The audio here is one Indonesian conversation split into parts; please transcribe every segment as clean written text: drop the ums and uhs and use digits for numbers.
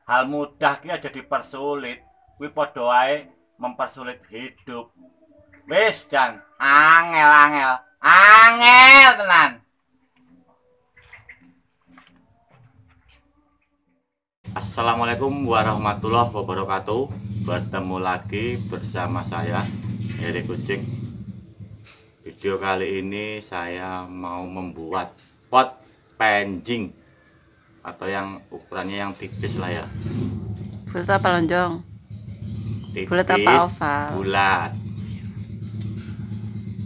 Hal mudah ki aja dipersulit. Kuwi padha wae mempersulit hidup. Wis jan angel tenan. Assalamualaikum warahmatullahi wabarakatuh. Bertemu lagi bersama saya Heri Kucing. Video kali ini saya mau membuat pot penjing atau yang ukurannya yang tipis lah ya. Bulat apa lonjong? Tipis, Bulat apa oval? bulat.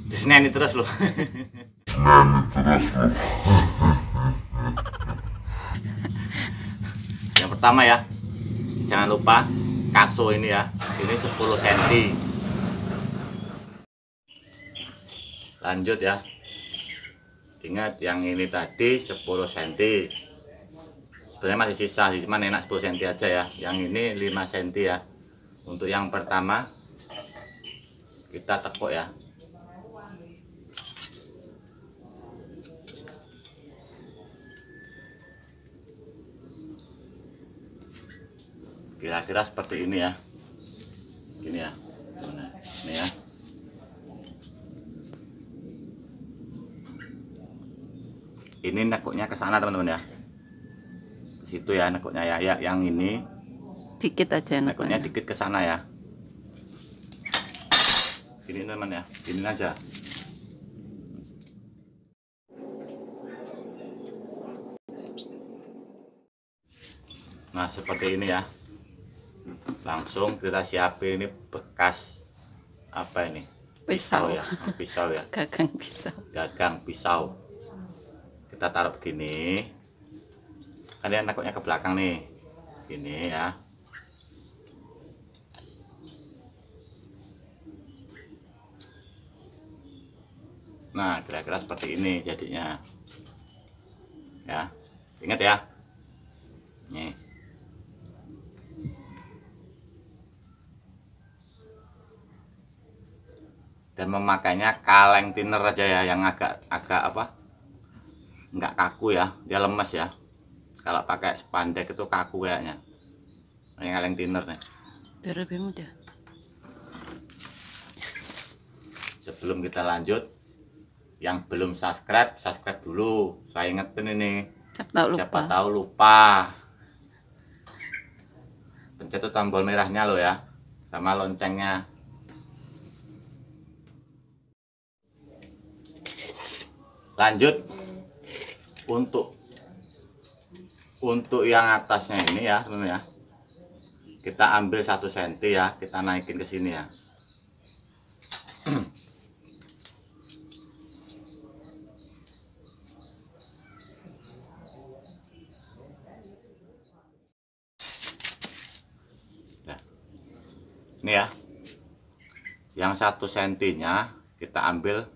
Diseneni terus loh. Yang pertama ya, jangan lupa kaso ini ya, ini 10 cm. Lanjut ya, ingat yang ini tadi 10 cm. Sebenarnya masih sisa sih, cuman enak 10 cm aja ya. Yang ini 5 cm ya. Untuk yang pertama kita tekuk ya. Kira-kira seperti ini ya. Gini ya. Nah, ini ya. Ini nekuknya ke sana teman-teman ya. Ke situ ya nekuknya ya. Ya, yang ini Dikit aja nekuknya nekuknya. dikit ke sana ya. Gini teman ya. Gini aja. Nah, seperti ini ya. Langsung kita siapin ini bekas apa ini? Pisau Ya, pisau ya. gagang pisau. Gagang pisau. Kita taruh begini. Kan dia nekuknya ke belakang nih. Gini ya. Nah, kira-kira seperti ini jadinya. Ya. Ingat ya. Nih. Dan memakainya kaleng thinner aja ya, yang agak apa, nggak kaku ya, dia lemes ya. Kalau pakai spandek itu kaku kayaknya. Ini kaleng thinner nih. Biar lebih mudah. Sebelum kita lanjut, yang belum subscribe dulu. Saya ingetin ini, siapa tahu lupa. Pencet tuh tombol merahnya lo ya, sama loncengnya. Lanjut, untuk yang atasnya ini ya teman ya, kita ambil 1 cm ya, kita naikin ke sini ya. Nah, ini ya, yang 1 cm nya kita ambil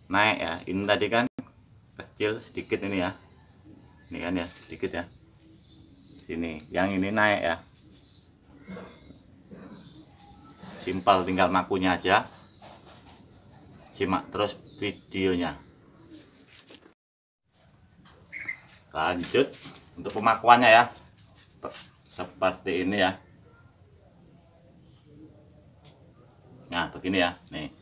naik ya. Ini tadi kan kecil sedikit ini ya, ini kan ya sedikit ya, sini. Yang ini naik ya, simpel, tinggal makunya aja. Simak terus videonya. Lanjut untuk pemakuannya ya, seperti ini ya. Nah begini ya, nih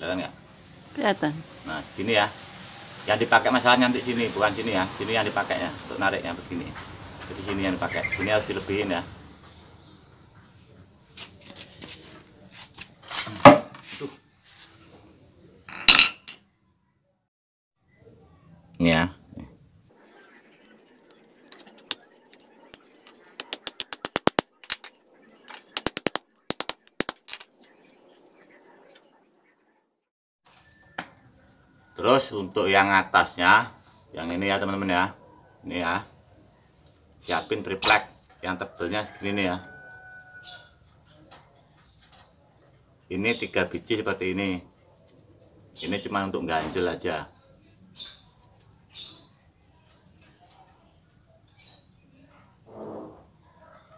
kelihatan nggak? Kelihatan. Nah segini ya, yang dipakai masalahnya nanti sini, bukan sini ya. Sini yang dipakainya untuk nariknya begini. Jadi sini yang dipakai, sini harus dilebihin ya. Ini ya. Terus untuk yang atasnya, yang ini ya teman-teman ya, ini ya, siapin triplek yang tebelnya segini nih ya. Ini 3 biji seperti ini. Ini cuma untuk ganjel aja.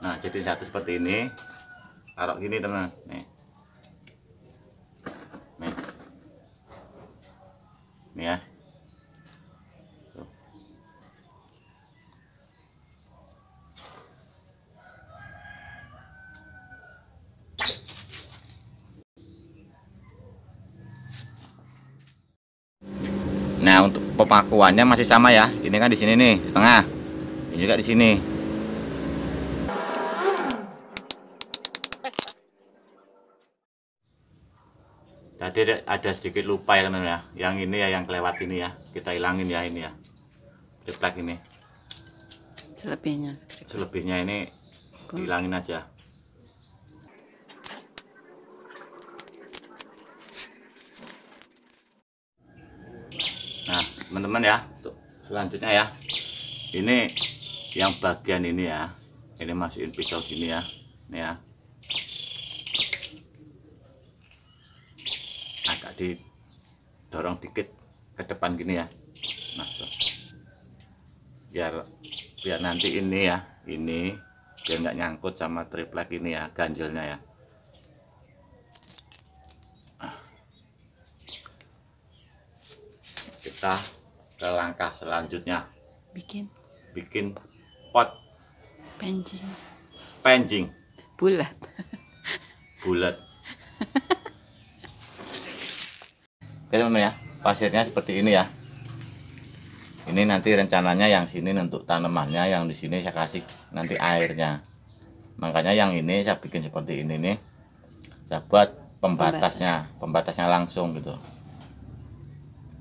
Nah jadi satu seperti ini, taruh gini teman, nih, nih ya. pemakuannya masih sama ya. Ini kan di sini nih, di tengah. Ini juga di sini. Tadi ada sedikit lupa ya teman-teman ya. Yang ini ya, yang kelewat ini ya. Kita hilangin ya ini ya. Triplek ini. Selebihnya ini dihilangin aja. Nah teman-teman ya, selanjutnya ya, ini yang bagian ini ya, ini masukin pisau gini ya, ini ya, agak didorong dikit ke depan gini ya. Nah tuh, biar nanti ini ya, ini biar nggak nyangkut sama triplek ini ya, ganjelnya ya. Kita ke langkah selanjutnya, bikin pot penjing bulat. Oke teman-teman ya, pasirnya seperti ini ya. Ini nanti rencananya yang sini untuk tanamannya, yang di sini saya kasih nanti airnya. Makanya yang ini saya bikin seperti ini nih, saya buat pembatasnya langsung gitu.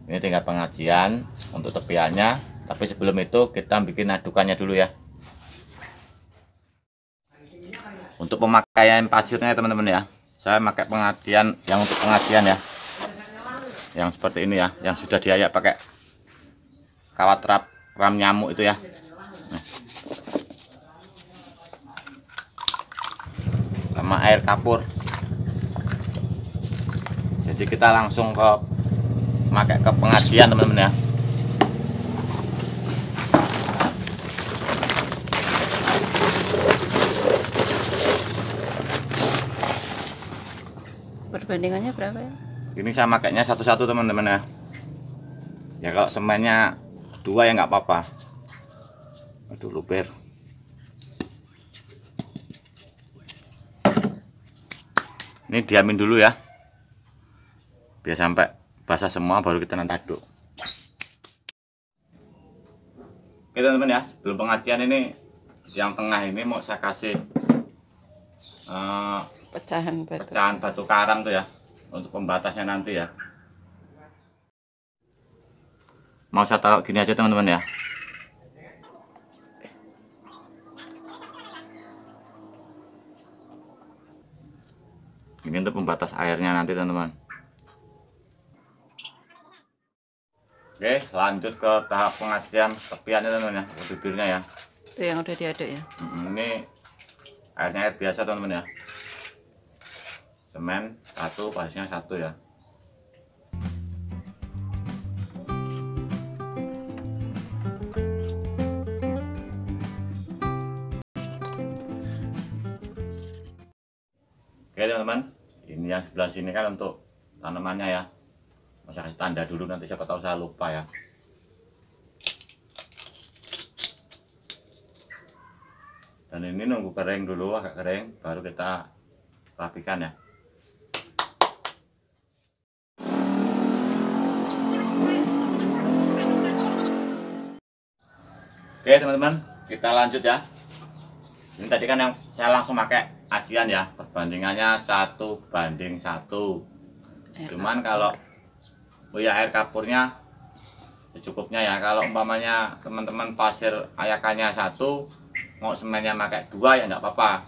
Ini tinggal pengajian untuk tepiannya, tapi sebelum itu kita bikin adukannya dulu ya. Untuk pemakaian pasirnya teman-teman ya, saya pakai pengajian yang untuk pengajian ya, yang seperti ini ya, yang sudah diayak pakai kawat ram nyamuk itu ya. Nah, sama air kapur. Jadi kita langsung pakai ke pengajian teman-teman ya. Perbandingannya berapa ya? Ini saya makainya satu-satu teman-teman ya. Ya kalau semennya 2 ya nggak apa-apa. Aduh luber. Ini diamin dulu ya, biar sampai basah semua baru kita nanti aduk. Oke teman-teman ya, sebelum pengajian ini yang tengah ini mau saya kasih pecahan batu karang tuh ya, untuk pembatasnya nanti ya. Mau saya taruh gini aja teman-teman ya. Ini untuk pembatas airnya nanti teman-teman. Oke, lanjut ke tahap pengasihan tepiannya teman-teman ya, bibirnya ya. Itu yang udah diaduk ya. Ini airnya air biasa teman-teman ya. Semen 1, pasirnya 1 ya. Oke teman-teman, ini yang sebelah sini kan untuk tanamannya ya. Saya kasih tanda dulu, nanti siapa tahu saya lupa ya. Dan ini nunggu kering dulu, agak kering, baru kita rapikan ya. Oke teman-teman, kita lanjut ya. Ini tadi kan yang saya langsung pakai ajian ya, perbandingannya 1:1. Cuman kalau air kapurnya secukupnya ya. Kalau umpamanya teman-teman pasir ayakannya 1, mau semennya pakai 2 ya nggak apa-apa.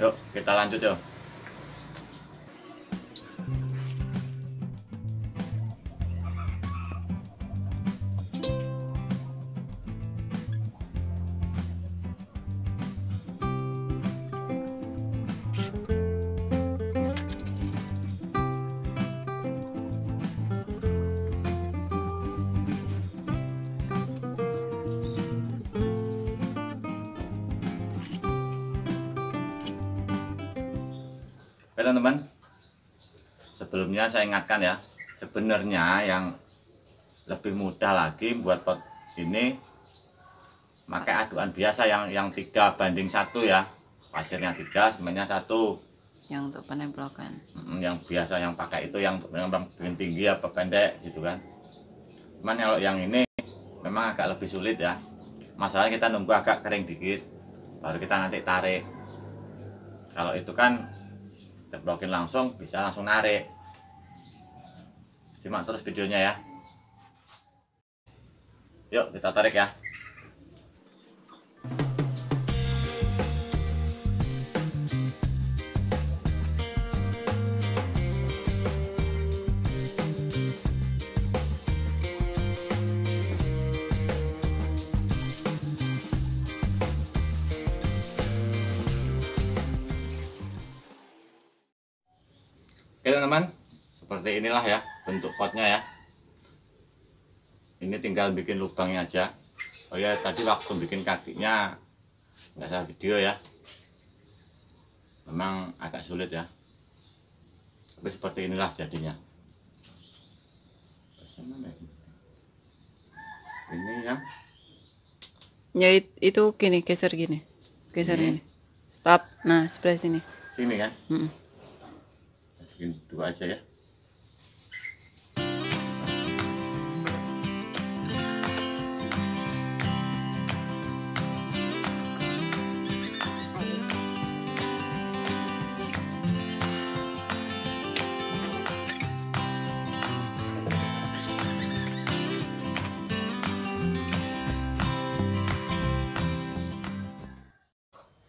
Yuk kita lanjut yuk. Oke teman-teman, sebelumnya saya ingatkan ya, sebenarnya yang lebih mudah lagi buat pot ini pakai aduan biasa yang 3:1 ya. Pasirnya 3, semennya 1. yang untuk penemplokan. Yang biasa yang pakai itu yang bikin tinggi apa pendek gitu kan. Cuman kalau yang ini memang agak lebih sulit ya. Masalahnya kita nunggu agak kering dikit baru kita nanti tarik. Kalau itu kan templokin langsung bisa langsung narik. Simak terus videonya ya. Yuk kita tarik ya. Oke teman-teman, seperti inilah ya bentuk potnya ya. Ini tinggal bikin lubangnya aja. Oh ya, tadi waktu bikin kakinya nggak saya video ya. Memang agak sulit ya. Tapi seperti inilah jadinya. Ini ya. Ya itu gini, geser gini. Geser ini. Stop. Nah, sebelah sini. Sini kan? Bikin dua aja ya.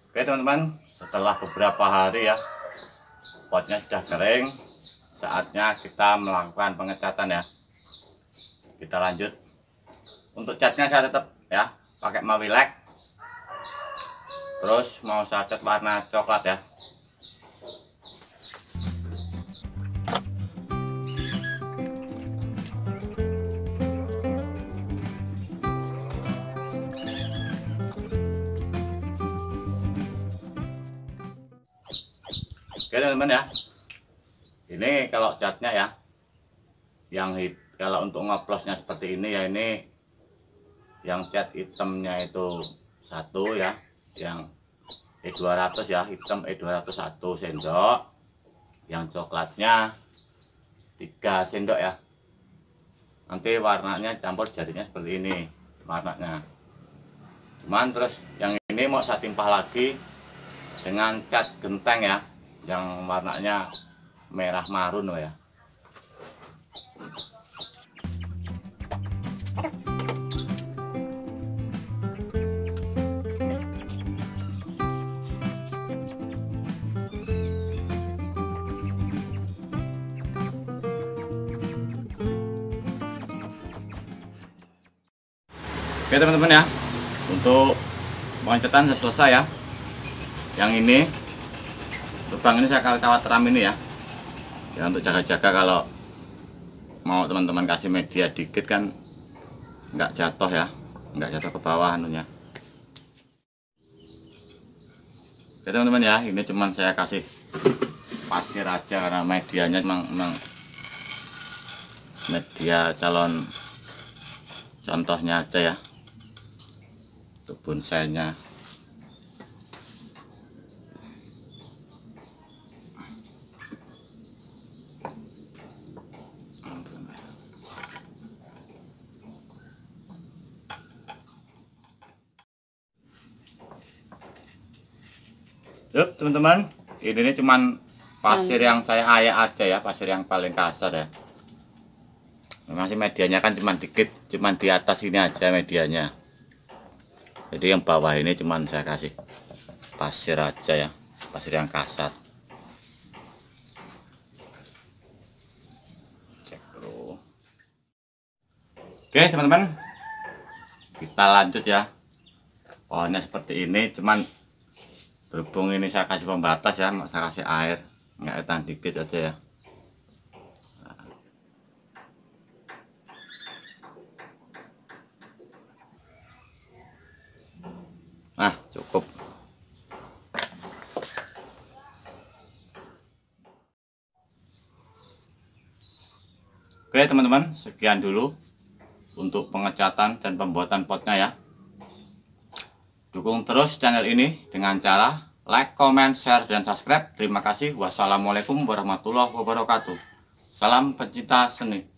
Oke teman-teman, setelah beberapa hari ya potnya sudah kering, saatnya kita melakukan pengecatan ya. Kita lanjut. Untuk catnya saya tetap ya pakai Mawilek. Terus mau saya cat warna coklat ya. Oke teman-teman ya, ini kalau catnya ya, kalau untuk ngoplosnya seperti ini ya, ini yang cat hitamnya itu 1 ya, yang E200 ya, hitam E201 sendok, yang coklatnya 3 sendok ya. Nanti warnanya campur jadinya seperti ini warnanya. Cuman terus yang ini mau saya timpah lagi dengan cat genteng ya, yang warnanya merah marun ya. Oke teman-teman ya, untuk pengecatan sudah selesai ya. Yang ini lubang ini saya kawat ram ini ya, untuk jaga-jaga kalau mau teman-teman kasih media dikit kan nggak jatuh ya, nggak jatuh ke bawah anunya. Oke teman-teman ya, ini cuman saya kasih pasir aja karena medianya memang media calon contohnya aja ya, untuk bonsainya. Yuk teman-teman, ini cuman pasir yang saya ayak aja ya, pasir yang paling kasar ya. Masih medianya kan cuman dikit, cuman di atas ini aja medianya. Jadi yang bawah ini cuman saya kasih pasir aja ya, pasir yang kasar. Cek dulu. Oke teman-teman, kita lanjut ya. Pohonnya seperti ini, cuman berhubung ini saya kasih pembatas ya, saya kasih air, nggak tahan dikit aja ya. Nah cukup. Oke teman-teman, sekian dulu untuk pengecatan dan pembuatan potnya ya. Dukung terus channel ini dengan cara like, comment, share, dan subscribe. Terima kasih. Wassalamualaikum warahmatullahi wabarakatuh. Salam pencinta seni.